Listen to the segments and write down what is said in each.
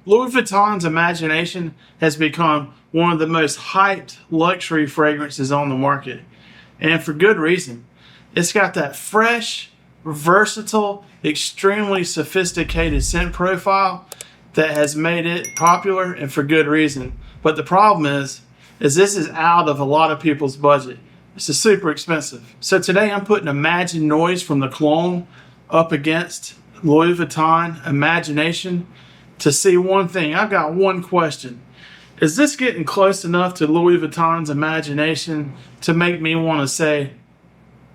Louis Vuitton's Imagination has become one of the most hyped luxury fragrances on the market, and for good reason. It's got that fresh, versatile, extremely sophisticated scent profile that has made it popular, and for good reason. But the problem is this is out of a lot of people's budget. This is super expensive. So today I'm putting Imagine Noise from the Cologne up against Louis Vuitton Imagination to see one thing. I've got one question. Is this getting close enough to Louis Vuitton's Imagination to make me want to say,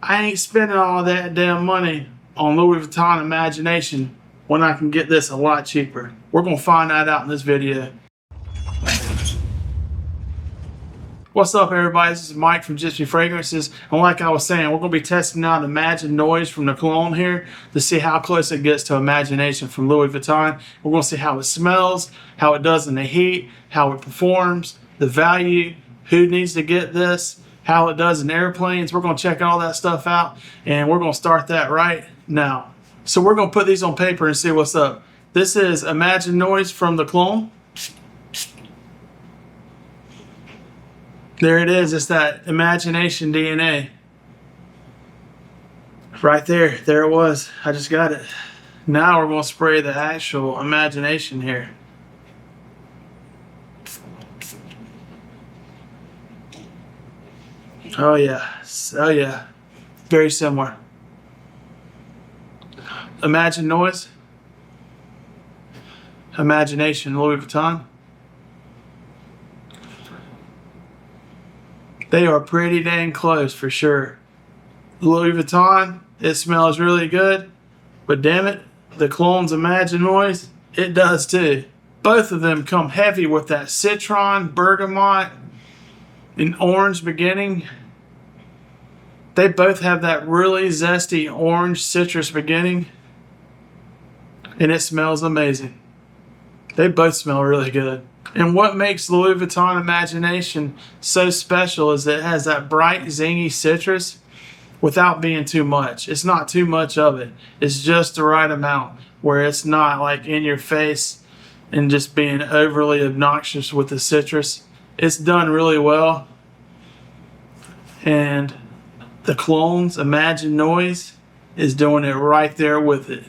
I ain't spending all that damn money on Louis Vuitton Imagination when I can get this a lot cheaper? We're going to find that out in this video. What's up, everybody? This is Mike from Gypsy Fragrances, and like I was saying, we're going to be testing out Imagine Noise from the Cologne here to see how close it gets to Imagination from Louis Vuitton. We're going to see how it smells, how it does in the heat, how it performs, the value, who needs to get this, how it does in airplanes. We're going to check all that stuff out, and we're going to start that right now. So we're going to put these on paper and see what's up. This is Imagine Noise from the Cologne. There it is. It's that Imagination DNA. Right there. There it was. I just got it. Now we're going to spray the actual Imagination here. Oh yeah. Oh yeah. Very similar. Imagine Noise. Imagination Louis Vuitton. They are pretty dang close for sure. Louis Vuitton, it smells really good, but damn it, the Cologne's Imagine Noise, it does too. Both of them come heavy with that citron, bergamot, and orange beginning. They both have that really zesty orange citrus beginning, and it smells amazing. They both smell really good. And what makes Louis Vuitton Imagination so special is that it has that bright, zingy citrus without being too much. It's not too much of it. It's just the right amount where it's not like in your face and just being overly obnoxious with the citrus. It's done really well. And the Cologne's Imagine Noise is doing it right there with it.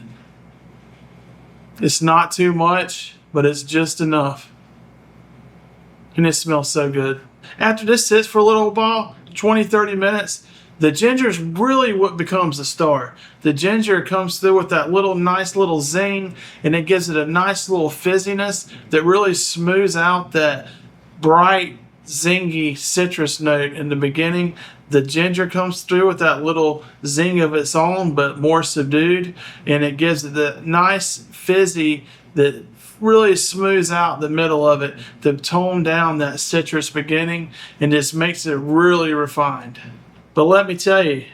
It's not too much, but it's just enough. And it smells so good. After this sits for a little while, 20-30 minutes, the ginger is really what becomes the star. The ginger comes through with that nice little zing, and it gives it a nice little fizziness that really smooths out that bright, zingy citrus note in the beginning. The ginger comes through with that little zing of its own, but more subdued, and it gives it the nice fizzy that really smooths out the middle of it to tone down that citrus beginning, and just makes it really refined. But let me tell you,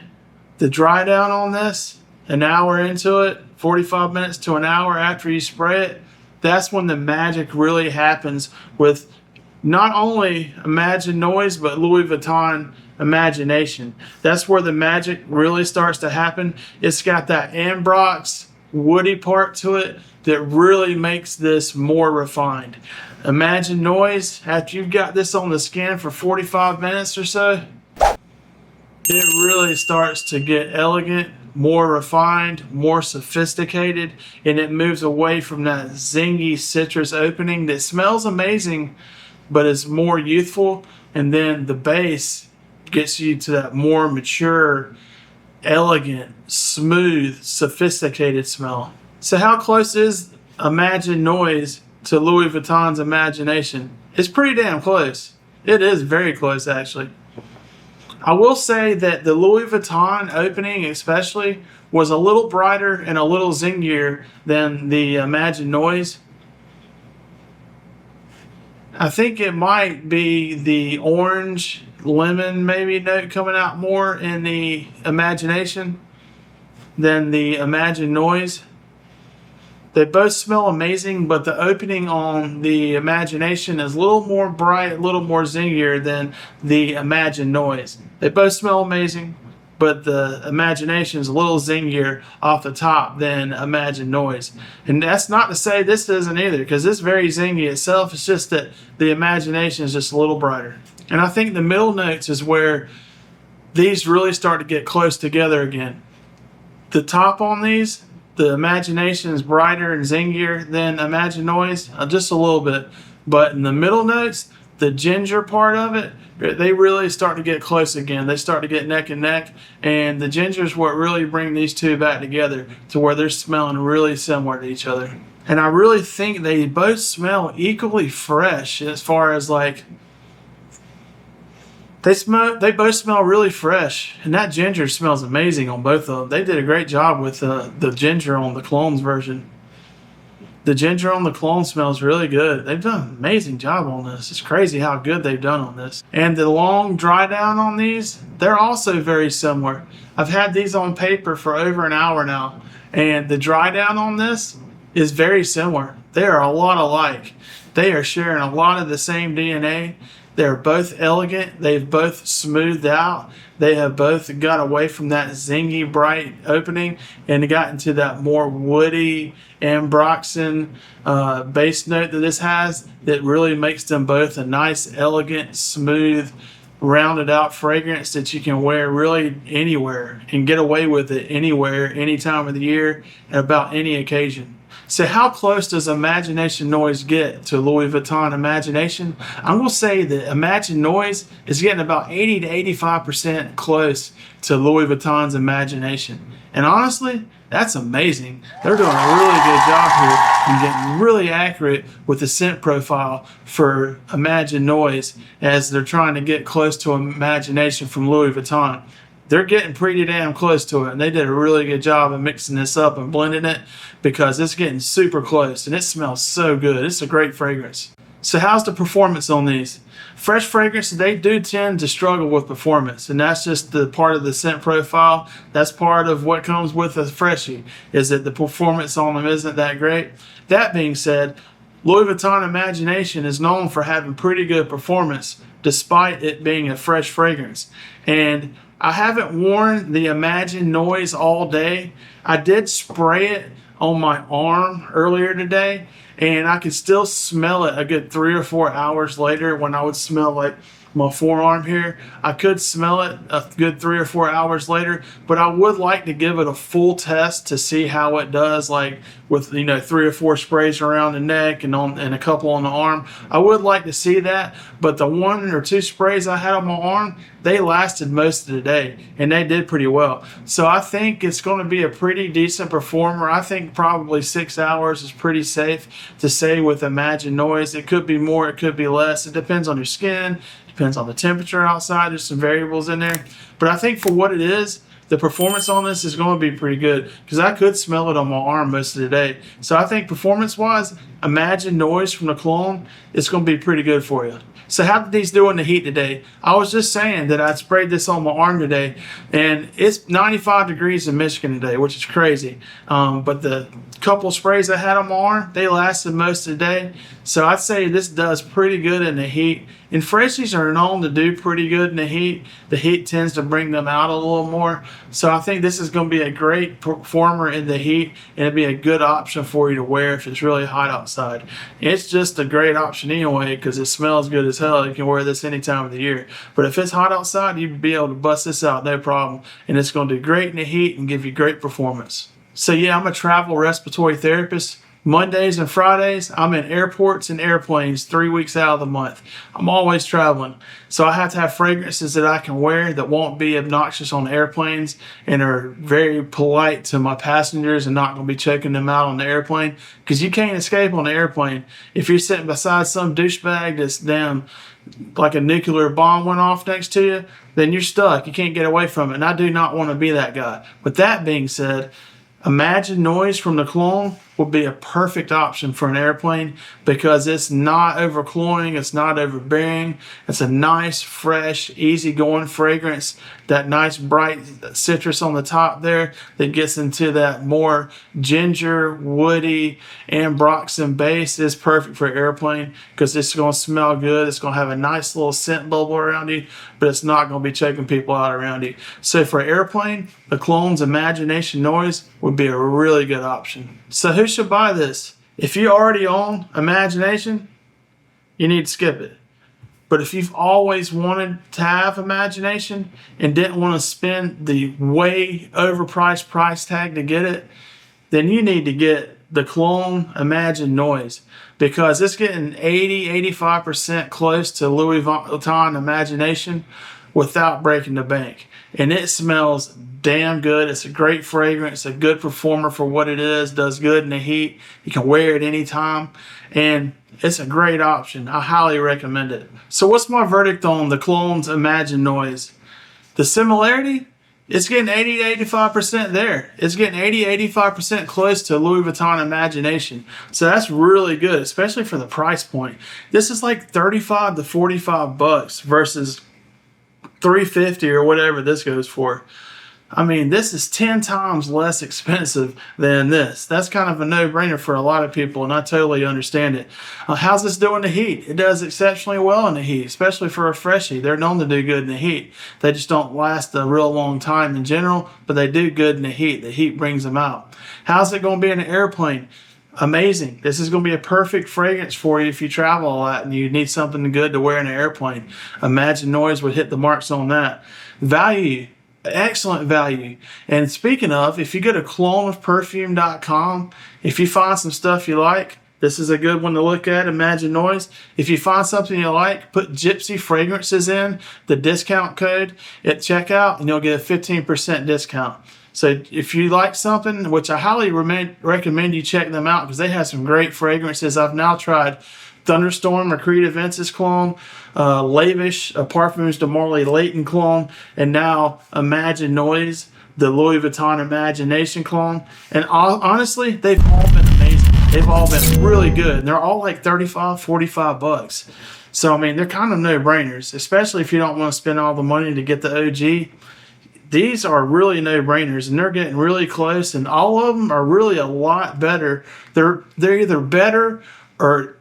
the dry down on this, an hour into it, 45 minutes to an hour after you spray it, that's when the magic really happens with not only Imagine Noise, but Louis Vuitton Imagination. That's where the magic really starts to happen. It's got that ambrox woody part to it that really makes this more refined. Imagine Noise, after you've got this on the skin for 45 minutes or so, it really starts to get elegant, more refined, more sophisticated, and it moves away from that zingy citrus opening that smells amazing but is more youthful, and then the base gets you to that more mature, elegant, smooth, sophisticated smell. So how close is Imagine Noise to Louis Vuitton's Imagination? It's pretty damn close. It is very close, actually. I will say that the Louis Vuitton opening especially was a little brighter and a little zingier than the Imagine Noise. I think it might be the orange lemon maybe note coming out more in the Imagination than the Imagine Noise. They both smell amazing, but the opening on the Imagination is a little more bright, a little more zingier than the Imagine Noise. They both smell amazing. but the Imagination is a little zingier off the top than Imagine Noise. And that's not to say this isn't either, because it's very zingy itself. It's just that the Imagination is just a little brighter. And I think the middle notes is where these really start to get close together again. The top on these, the Imagination is brighter and zingier than Imagine Noise, just a little bit. But in the middle notes, the ginger part of it, they really start to get close again. They start to get neck and neck, and the ginger is what really bring these two back together to where they're smelling really similar to each other. And I really think they both smell equally fresh as far as like, they both smell really fresh, and that ginger smells amazing on both of them. They did a great job with the ginger on the Cologne's version. The ginger on the Cologne smells really good. They've done an amazing job on this. It's crazy how good they've done on this. And the long dry down on these, they're also very similar. I've had these on paper for over an hour now, and the dry down on this is very similar. They are a lot alike. They are sharing a lot of the same DNA. They're both elegant. They've both smoothed out. They have both got away from that zingy, bright opening and got into that more woody ambroxan base note that this has that really makes them both a nice, elegant, smooth, rounded out fragrance that you can wear really anywhere and get away with it anywhere, any time of the year, at about any occasion. So how close does Imagination Noise get to Louis Vuitton Imagination? I'm going to say that Imagine Noise is getting about 80 to 85% close to Louis Vuitton's Imagination. And honestly, that's amazing. They're doing a really good job here and getting really accurate with the scent profile for Imagine Noise as they're trying to get close to Imagination from Louis Vuitton. They're getting pretty damn close to it, and they did a really good job of mixing this up and blending it because it's getting super close, and it smells so good. It's a great fragrance. So how's the performance on these? Fresh fragrances, they do tend to struggle with performance, and that's just the part of the scent profile. That's part of what comes with a freshie, is that the performance on them isn't that great. That being said, Louis Vuitton Imagination is known for having pretty good performance despite it being a fresh fragrance. And I haven't worn the Imagine Noise all day. I did spray it on my arm earlier today, and I could still smell it a good 3 or 4 hours later when I would smell like my forearm here. I could smell it a good 3 or 4 hours later, but I would like to give it a full test to see how it does, like with 3 or 4 sprays around the neck and a couple on the arm. I would like to see that, but the 1 or 2 sprays I had on my arm, they lasted most of the day, and they did pretty well. So I think it's going to be a pretty decent performer. I think probably 6 hours is pretty safe to say with Imagine Noise. It could be more, it could be less. It depends on your skin, depends on the temperature outside. There's some variables in there. But I think for what it is, the performance on this is going to be pretty good because I could smell it on my arm most of the day. So I think performance-wise, Imagine Noise from the Cologne, it's going to be pretty good for you. So how did these do in the heat today? I was just saying that I sprayed this on my arm today, and it's 95 degrees in Michigan today, which is crazy. But the couple sprays I had on my arm, they lasted most of the day. So I'd say this does pretty good in the heat. And freshies are known to do pretty good in the heat. The heat tends to bring them out a little more. So I think this is going to be a great performer in the heat, and it'd be a good option for you to wear if it's really hot outside. It's just a great option anyway because it smells good as hell. You can wear this any time of the year. But if it's hot outside, you'd be able to bust this out, no problem. And it's going to do great in the heat and give you great performance. So yeah, I'm a travel respiratory therapist. Mondays and Fridays, I'm in airports and airplanes 3 weeks out of the month. I'm always traveling. So I have to have fragrances that I can wear that won't be obnoxious on airplanes and are very polite to my passengers and not going to be checking them out on the airplane. Because you can't escape on the airplane. If you're sitting beside some douchebag that's damn like a nuclear bomb went off next to you, then you're stuck. You can't get away from it. And I do not want to be that guy. With that being said, Imagine Noise from the Cologne, would be a perfect option for an airplane because it's not overcloying, it's not overbearing. It's a nice, fresh, easygoing fragrance. That nice bright citrus on the top there that gets into that more ginger, woody, ambroxan base is perfect for airplane because it's going to smell good. It's going to have a nice little scent bubble around you, but it's not going to be choking people out around you. So for airplane, the Cologne's Imagination Noise would be a really good option. So who should buy this? If you already own Imagination, you need to skip it. But if you've always wanted to have Imagination and didn't want to spend the way overpriced price tag to get it, then you need to get the Cologne Imagine Noise because it's getting 80-85% close to Louis Vuitton Imagination without breaking the bank. And it smells damn good. It's a great fragrance, a good performer for what it is, does good in the heat. You can wear it anytime, and it's a great option. I highly recommend it. So what's my verdict on the Cologne's Imagine Noise? The similarity? It's getting 80-85% there. It's getting 80-85% close to Louis Vuitton Imagination. So that's really good, especially for the price point. This is like 35 to 45 bucks versus $350 or whatever this goes for. I mean, this is 10 times less expensive than this. That's kind of a no-brainer for a lot of people, and I totally understand it. How's this doing in the heat? It does exceptionally well in the heat, especially for a freshie. They're known to do good in the heat. They just don't last a real long time in general, but they do good in the heat. The heat brings them out. How's it going to be in an airplane? Amazing. This is going to be a perfect fragrance for you if you travel a lot and you need something good to wear in an airplane. Imagine Noise would hit the marks on that. Value. Excellent value. And speaking of, if you go to coloneofperfume.com, if you find some stuff you like, this is a good one to look at, Imagine Noise. If you find something you like, put Gypsy Fragrances in, the discount code at checkout, and you'll get a 15% discount. So if you like something, which I highly recommend you check them out because they have some great fragrances. I've now tried Thunderstorm, a Creative Ventus cologne, Lavish, a Parfums de Marly Layton cologne, and now Imagine Noise, the Louis Vuitton Imagination cologne. And honestly, they've all been amazing. They've all been really good. And they're all like 35, 45 bucks. So, I mean, they're kind of no-brainers, especially if you don't want to spend all the money to get the OG. These are really no-brainers, and they're getting really close, and all of them are really a lot better. They're either better or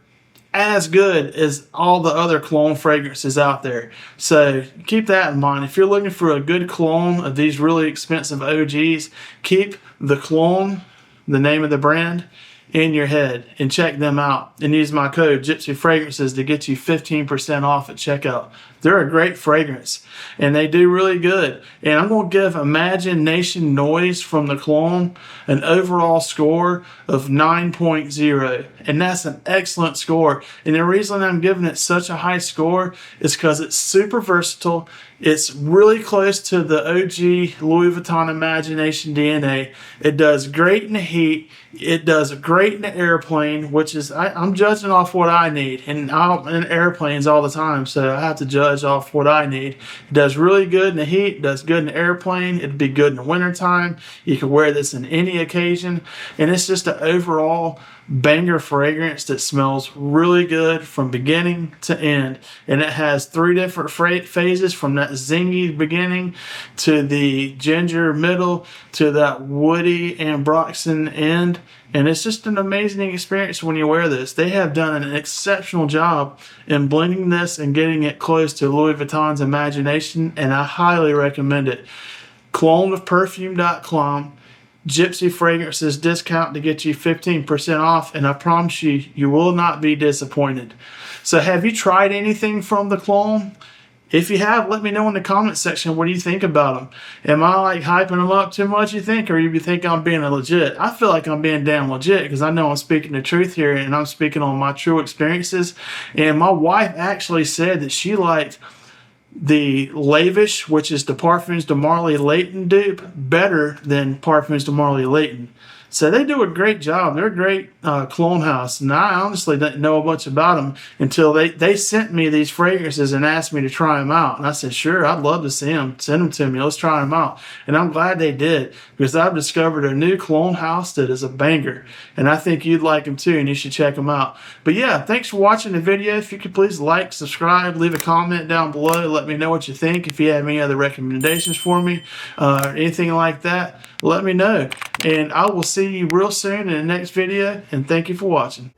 as good as all the other cologne fragrances out there. So keep that in mind. If you're looking for a good cologne of these really expensive OGs, keep the Cologne, the name of the brand, in your head and check them out and use my code Gypsy Fragrances to get you 15% off at checkout. They're a great fragrance and they do really good. And I'm going to give Imagination Noise from the Cologne an overall score of 9.0, and that's an excellent score. And the reason I'm giving it such a high score is because it's super versatile. It's really close to the OG Louis Vuitton Imagination DNA. It does great in the heat. It does great in the airplane, which is, I'm judging off what I need. And I'm in airplanes all the time, so I have to judge off what I need. It does really good in the heat. It does good in the airplane. It'd be good in the wintertime. You can wear this in any occasion. And it's just an overall banger fragrance that smells really good from beginning to end, and it has 3 different phases, from that zingy beginning to the ginger middle to that woody ambroxan end, and it's just an amazing experience when you wear this. They have done an exceptional job in blending this and getting it close to Louis Vuitton's Imagination, and I highly recommend it. Coloneofperfume.com, Gypsy Fragrances discount to get you 15% off, and I promise you, you will not be disappointed. So have you tried anything from the Cologne? If you have, let me know in the comment section, what do you think about them? Am I like hyping them up too much, you think, or you think I'm being legit? I feel like I'm being damn legit because I know I'm speaking the truth here and I'm speaking on my true experiences. And my wife actually said that she liked the Lavish, which is the Parfums de Marly Layton dupe, better than Parfums de Marly Layton. So they do a great job. They're a great cologne house. And I honestly didn't know much about them until they sent me these fragrances and asked me to try them out. And I said, sure, I'd love to see them. Send them to me. Let's try them out. And I'm glad they did, because I've discovered a new cologne house that is a banger. And I think you'd like them too, and you should check them out. But yeah, thanks for watching the video. If you could please like, subscribe, leave a comment down below. Let me know what you think. If you have any other recommendations for me or anything like that, let me know. And I will see you real soon in the next video. And thank you for watching.